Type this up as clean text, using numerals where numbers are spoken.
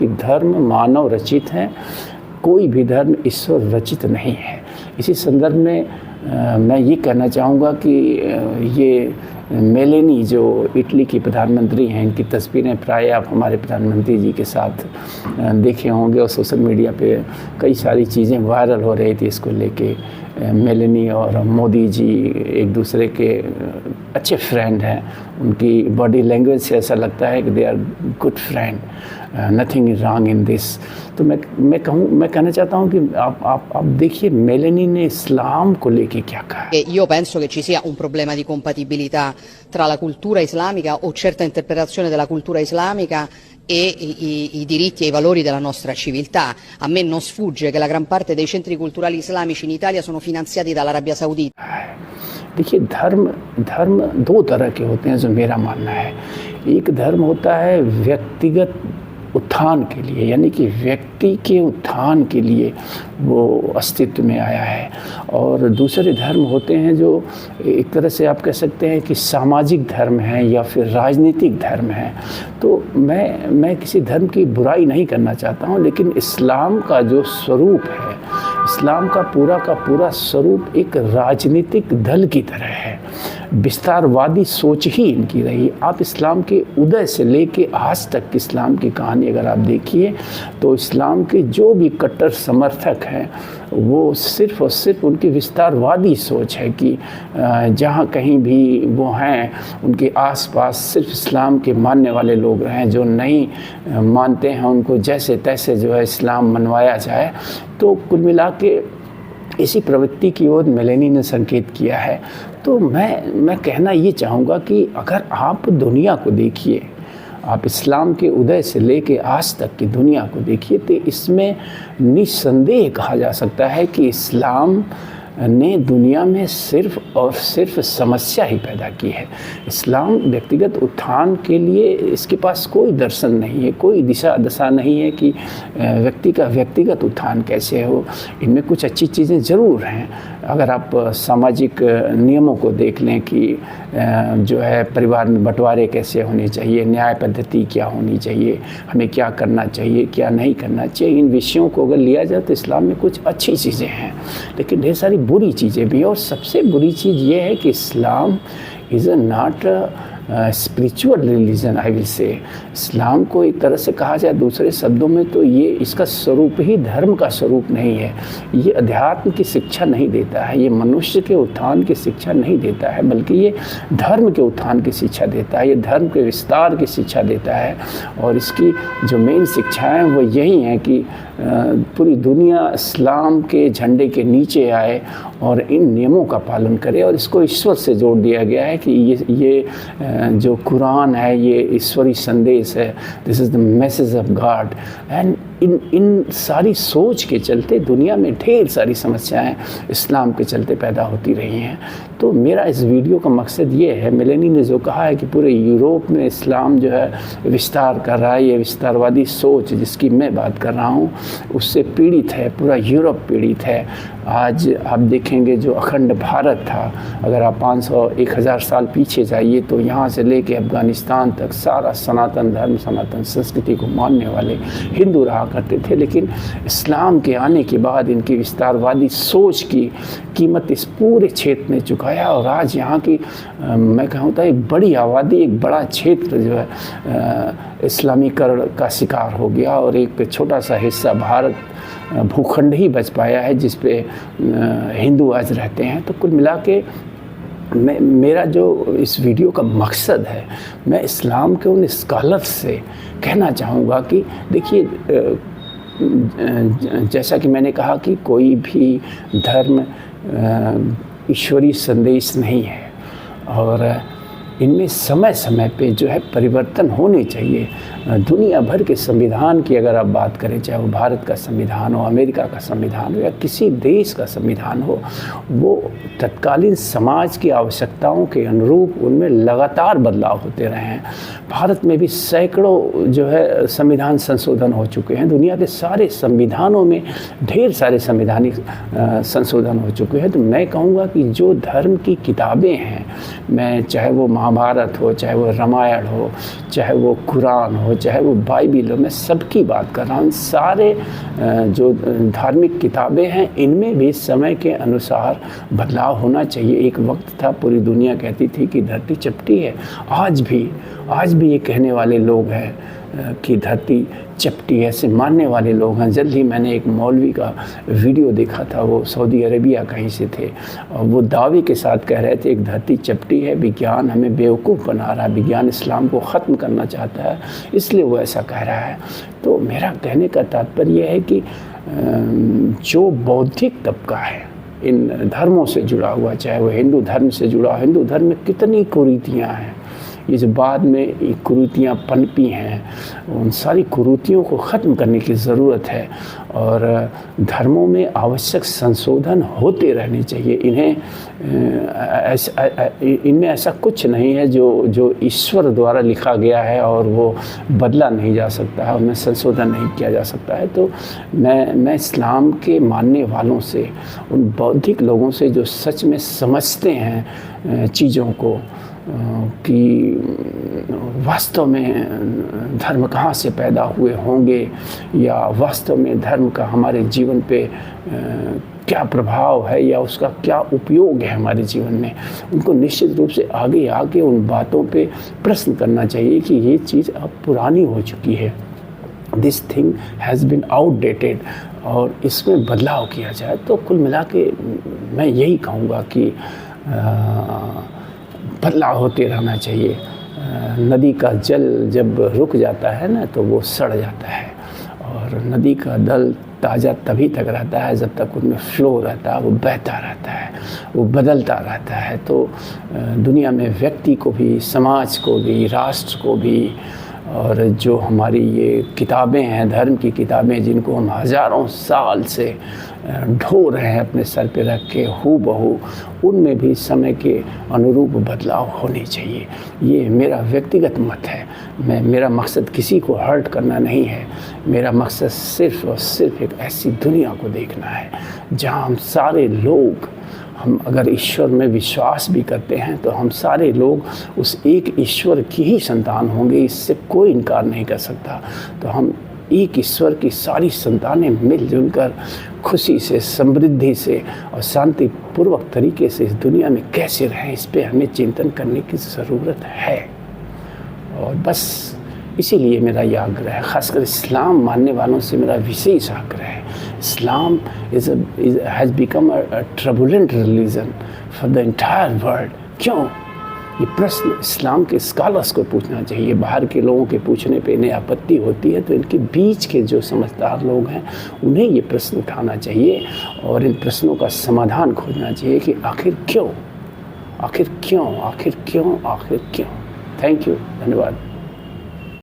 कि धर्म मानव रचित है, कोई भी धर्म ईश्वर रचित नहीं है। इसी संदर्भ में मैं ये कहना चाहूँगा कि ये मेलेनी जो इटली की प्रधानमंत्री हैं, इनकी तस्वीरें प्राय आप हमारे प्रधानमंत्री जी के साथ देखे होंगे और सोशल मीडिया पे कई सारी चीज़ें वायरल हो रही थी इसको लेके। मेलेनी और मोदी जी एक दूसरे के अच्छे फ्रेंड हैं, उनकी बॉडी लैंग्वेज से ऐसा लगता है कि they are good friend, nothing is wrong in this. तो मैं कहना चाहता हूँ कि आप देखिए मेलेनी ने इस्लाम को लेके क्या कहा। Io penso che ci sia un problema di compatibilità tra la cultura islamica o certa interpretazione della cultura islamica e i diritti e i valori della nostra civiltà. A me non sfugge che la gran parte dei centri culturali islamici in Italia sono finanziati dall'Arabia Saudita. देखिए धर्म दो तरह के होते हैं जो मेरा मानना है। एक धर्म होता है व्यक्तिगत उत्थान के लिए, यानी कि व्यक्ति के उत्थान के लिए वो अस्तित्व में आया है, और दूसरे धर्म होते हैं जो एक तरह से आप कह सकते हैं कि सामाजिक धर्म हैं या फिर राजनीतिक धर्म हैं। तो मैं किसी धर्म की बुराई नहीं करना चाहता हूँ, लेकिन इस्लाम का जो स्वरूप है, इस्लाम का पूरा स्वरूप एक राजनीतिक दल की तरह है, विस्तारवादी सोच ही इनकी रही। आप इस्लाम के उदय से लेके आज तक की इस्लाम की कहानी अगर आप देखिए तो इस्लाम के जो भी कट्टर समर्थक हैं वो सिर्फ़ और सिर्फ उनकी विस्तारवादी सोच है कि जहाँ कहीं भी वो हैं उनके आसपास सिर्फ इस्लाम के मानने वाले लोग हैं, जो नहीं मानते हैं उनको जैसे तैसे जो है इस्लाम मनवाया जाए। तो कुल मिला के इसी प्रवृत्ति की ओर मेलेनी ने संकेत किया है। तो मैं कहना ये चाहूँगा कि अगर आप दुनिया को देखिए, आप इस्लाम के उदय से लेके आज तक की दुनिया को देखिए, तो इसमें निस्संदेह कहा जा सकता है कि इस्लाम ने दुनिया में सिर्फ़ और सिर्फ समस्या ही पैदा की है। इस्लाम व्यक्तिगत उत्थान के लिए इसके पास कोई दर्शन नहीं है, कोई दिशा दशा नहीं है कि व्यक्ति का व्यक्तिगत उत्थान कैसे हो। इनमें कुछ अच्छी चीज़ें ज़रूर हैं। अगर आप सामाजिक नियमों को देख लें कि जो है परिवार में बंटवारे कैसे होने चाहिए, न्याय पद्धति क्या होनी चाहिए, हमें क्या करना चाहिए, क्या नहीं करना चाहिए, इन विषयों को अगर लिया जाए तो इस्लाम में कुछ अच्छी चीज़ें हैं, लेकिन ढेर सारी बुरी चीज़ें भी। और सबसे बुरी चीज़ ये है कि Islam is not spiritual religion, I will say. Islam को एक तरह से कहा जाए दूसरे शब्दों में तो ये इसका स्वरूप ही धर्म का स्वरूप नहीं है। ये अध्यात्म की शिक्षा नहीं देता है, ये मनुष्य के उत्थान की शिक्षा नहीं देता है, बल्कि ये धर्म के उत्थान की शिक्षा देता है, ये धर्म के विस्तार की शिक्षा देता है। और इसकी जो मेन शिक्षाएँ वो यही हैं कि पूरी दुनिया इस्लाम के झंडे के नीचे आए और इन नियमों का पालन करे। और इसको ईश्वर से जोड़ दिया गया है कि ये जो कुरान है ये ईश्वरी संदेश है, this is the message of God. And in सारी सोच के चलते दुनिया में ढेर सारी समस्याएं इस्लाम के चलते पैदा होती रही हैं। तो मेरा इस वीडियो का मकसद ये है, मेलेनी ने जो कहा है कि पूरे यूरोप में इस्लाम जो है विस्तार कर रहा है, ये विस्तारवादी सोच जिसकी मैं बात कर रहा हूँ उससे पीड़ित है, पूरा यूरोप पीड़ित है। आज आप देखेंगे जो अखंड भारत था, अगर आप 500-1000 साल पीछे जाइए तो यहाँ से लेके अफ़गानिस्तान तक सारा सनातन धर्म, सनातन संस्कृति को मानने वाले हिंदू रहा करते थे। लेकिन इस्लाम के आने के बाद इनकी विस्तारवादी सोच की कीमत इस पूरे क्षेत्र ने चुकाया और आज यहाँ की मैं कहूँ तो एक बड़ी आबादी, एक बड़ा क्षेत्र जो है इस्लामीकरण का शिकार हो गया और एक छोटा सा हिस्सा भारत भूखंड ही बच पाया है जिस पे हिंदू आज रहते हैं। तो कुल मिला के मेरा जो इस वीडियो का मकसद है, मैं इस्लाम के उन स्कॉलर्स से कहना चाहूँगा कि देखिए, जैसा कि मैंने कहा कि कोई भी धर्म ईश्वरीय संदेश नहीं है और इनमें समय समय पे जो है परिवर्तन होने चाहिए। दुनिया भर के संविधान की अगर आप बात करें, चाहे वो भारत का संविधान हो, अमेरिका का संविधान हो या किसी देश का संविधान हो, वो तत्कालीन समाज की आवश्यकताओं के अनुरूप उनमें लगातार बदलाव होते रहे हैं। भारत में भी सैकड़ों जो है संविधान संशोधन हो चुके हैं। दुनिया के सारे संविधानों में ढेर सारे संवैधानिक संशोधन हो चुके हैं। तो मैं कहूँगा कि जो धर्म की किताबें हैं, मैं चाहे वो महाभारत हो, चाहे वो रामायण हो, चाहे वो कुरान हो, चाहे वो बाइबिल हो, मैं सबकी बात कर रहा हूँ। सारे जो धार्मिक किताबें हैं इनमें भी समय के अनुसार बदलाव होना चाहिए। एक वक्त था पूरी दुनिया कहती थी कि धरती चपटी है, आज भी ये कहने वाले लोग हैं कि धरती चपटी है, ऐसे मानने वाले लोग हैं। जल्द ही मैंने एक मौलवी का वीडियो देखा था, वो सऊदी अरेबिया कहीं से थे, और वो दावे के साथ कह रहे थे एक धरती चपटी है, विज्ञान हमें बेवकूफ़ बना रहा है, विज्ञान इस्लाम को ख़त्म करना चाहता है, इसलिए वो ऐसा कह रहा है। तो मेरा कहने का तात्पर्य है कि जो बौद्धिक तबका है इन धर्मों से जुड़ा हुआ, चाहे वो हिंदू धर्म से जुड़ा, हिंदू धर्म में कितनी कुरीतियाँ हैं, ये जो बाद में कुरीतियाँ पनपी हैं, उन सारी कुरीतियों को ख़त्म करने की ज़रूरत है। और धर्मों में आवश्यक संशोधन होते रहने चाहिए। इनमें ऐसा कुछ नहीं है जो ईश्वर द्वारा लिखा गया है और वो बदला नहीं जा सकता है, उनमें संशोधन नहीं किया जा सकता है। तो मैं इस्लाम के मानने वालों से, उन बौद्धिक लोगों से जो सच में समझते हैं चीज़ों को कि वास्तव में धर्म कहाँ से पैदा हुए होंगे, या वास्तव में धर्म का हमारे जीवन पे क्या प्रभाव है या उसका क्या उपयोग है हमारे जीवन में, उनको निश्चित रूप से आगे आके उन बातों पे प्रश्न करना चाहिए कि ये चीज़ अब पुरानी हो चुकी है, this thing has been outdated, और इसमें बदलाव किया जाए। तो कुल मिला के मैं यही कहूँगा कि बदलाव होते रहना चाहिए। नदी का जल जब रुक जाता है ना तो वो सड़ जाता है, और नदी का जल ताज़ा तभी तक रहता है जब तक उनमें फ़्लो रहता है, वो बहता रहता है, वो बदलता रहता है। तो दुनिया में व्यक्ति को भी, समाज को भी, राष्ट्र को भी, और जो हमारी ये किताबें हैं, धर्म की किताबें जिनको हम हज़ारों साल से ढो रहे हैं अपने सर पे रख के हूबहू, उनमें भी समय के अनुरूप बदलाव होने चाहिए। ये मेरा व्यक्तिगत मत है। मेरा मकसद किसी को हर्ट करना नहीं है, मेरा मकसद सिर्फ़ और सिर्फ एक ऐसी दुनिया को देखना है जहाँ हम सारे लोग, हम अगर ईश्वर में विश्वास भी करते हैं तो हम सारे लोग उस एक ईश्वर की ही संतान होंगे, इससे कोई इनकार नहीं कर सकता। तो हम एक ईश्वर की सारी संतानें मिलजुल कर खुशी से, समृद्धि से और शांतिपूर्वक तरीके से इस दुनिया में कैसे रहें, इस पे हमें चिंतन करने की ज़रूरत है। और बस इसीलिए मेरा यह आग्रह है, ख़ासकर इस्लाम मानने वालों से मेरा विशेष आग्रह है। Islam has become a turbulent religion for the entire world. क्यों? ये प्रश्न इस्लाम के स्कॉलर्स को पूछना चाहिए। बाहर के लोगों के पूछने पे इन्हें आपत्ति होती है, तो इनके बीच के जो समझदार लोग हैं उन्हें ये प्रश्न उठाना चाहिए और इन प्रश्नों का समाधान खोजना चाहिए कि आखिर क्यों, आखिर क्यों, आखिर क्यों, आखिर क्यों। थैंक यू, धन्यवाद।